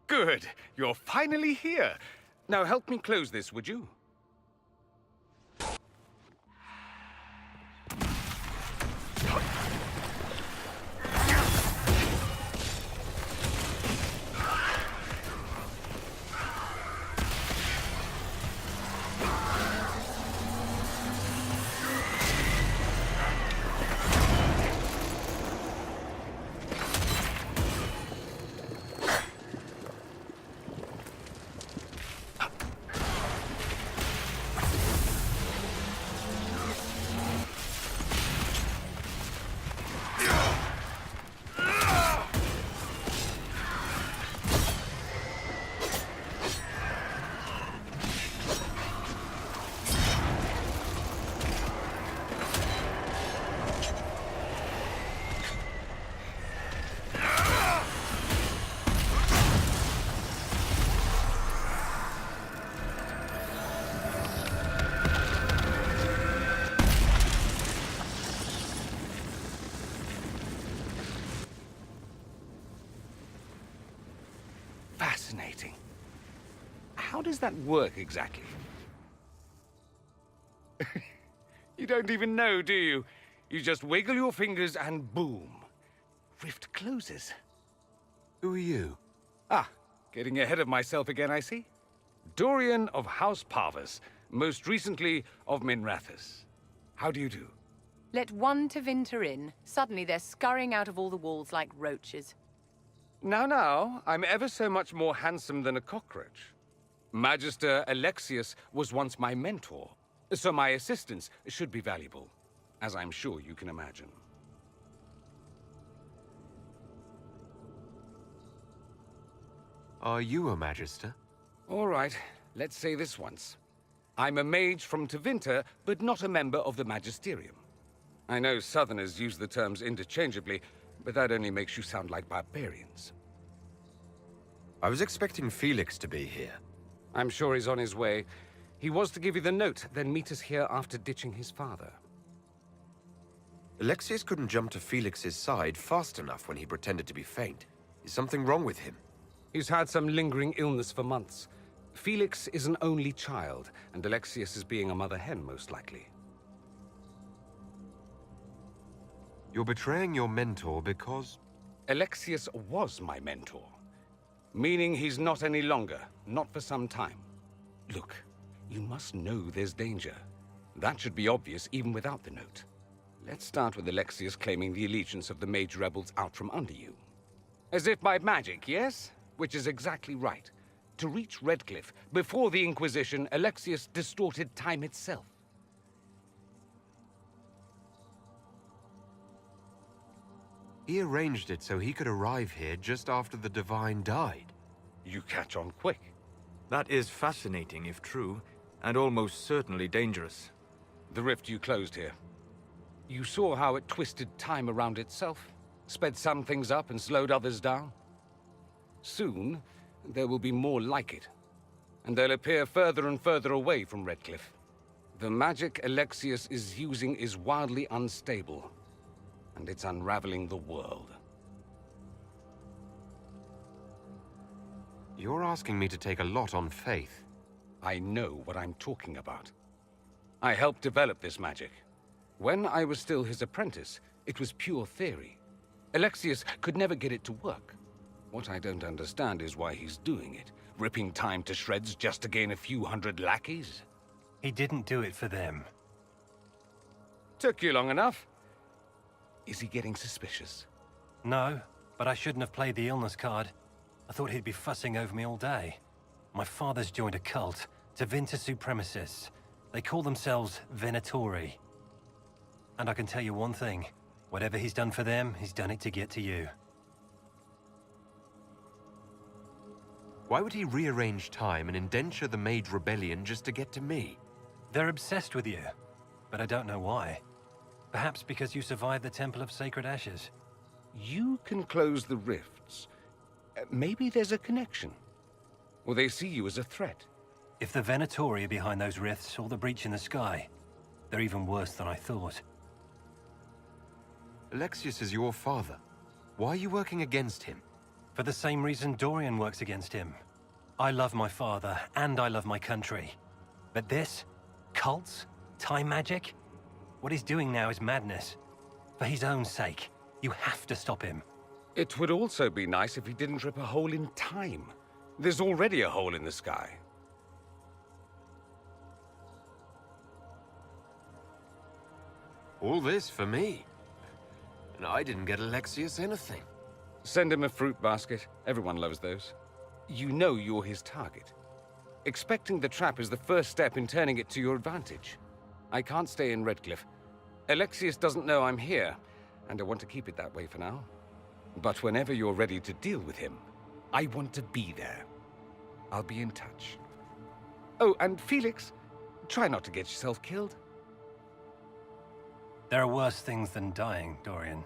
Good. You're finally here. Now help me close this, would you? Fascinating. How does that work exactly? You don't even know, do you? You just wiggle your fingers and boom. Rift closes. Who are you? Ah, getting ahead of myself again, I see. Dorian of House Parvus, most recently of Minrathous. How do you do? Let one Tevinter in. Suddenly they're scurrying out of all the walls like roaches. Now, I'm ever so much more handsome than a cockroach. Magister Alexius was once my mentor, so my assistance should be valuable, as I'm sure you can imagine. Are you a Magister? All right, let's say this once. I'm a mage from Tevinter, but not a member of the Magisterium. I know Southerners use the terms interchangeably, but that only makes you sound like barbarians. I was expecting Felix to be here. I'm sure he's on his way. He was to give you the note, then meet us here after ditching his father. Alexius couldn't jump to Felix's side fast enough when he pretended to be faint. Is something wrong with him? He's had some lingering illness for months. Felix is an only child, and Alexius is being a mother hen, most likely. You're betraying your mentor because... Alexius was my mentor. Meaning he's not any longer, not for some time. Look, you must know there's danger. That should be obvious even without the note. Let's start with Alexius claiming the allegiance of the mage rebels out from under you. As if by magic, yes? Which is exactly right. To reach Redcliffe, before the Inquisition, Alexius distorted time itself. He arranged it so he could arrive here just after the Divine died. You catch on quick. That is fascinating if true, and almost certainly dangerous. The rift you closed here. You saw how it twisted time around itself, sped some things up and slowed others down. Soon, there will be more like it, and they'll appear further and further away from Redcliffe. The magic Alexius is using is wildly unstable, and it's unraveling the world. You're asking me to take a lot on faith. I know what I'm talking about. I helped develop this magic. When I was still his apprentice, it was pure theory. Alexius could never get it to work. What I don't understand is why he's doing it, ripping time to shreds just to gain a few hundred lackeys. He didn't do it for them. Took you long enough. Is he getting suspicious? No, but I shouldn't have played the illness card. I thought he'd be fussing over me all day. My father's joined a cult, Tevinter Supremacists. They call themselves Venatori. And I can tell you one thing. Whatever he's done for them, he's done it to get to you. Why would he rearrange time and indenture the Mage Rebellion just to get to me? They're obsessed with you, but I don't know why. Perhaps because you survived the Temple of Sacred Ashes. You can close the rifts. Maybe there's a connection. Or they see you as a threat. If the Venatori are behind those rifts or the breach in the sky, they're even worse than I thought. Alexius is your father. Why are you working against him? For the same reason Dorian works against him. I love my father, and I love my country. But this? Cults? Time magic? What he's doing now is madness. For his own sake, you have to stop him. It would also be nice if he didn't rip a hole in time. There's already a hole in the sky. All this for me. And I didn't get Alexius anything. Send him a fruit basket. Everyone loves those. You know you're his target. Expecting the trap is the first step in turning it to your advantage. I can't stay in Redcliffe. Alexius doesn't know I'm here, and I want to keep it that way for now. But whenever you're ready to deal with him, I want to be there. I'll be in touch. Oh, and Felix, try not to get yourself killed. There are worse things than dying, Dorian.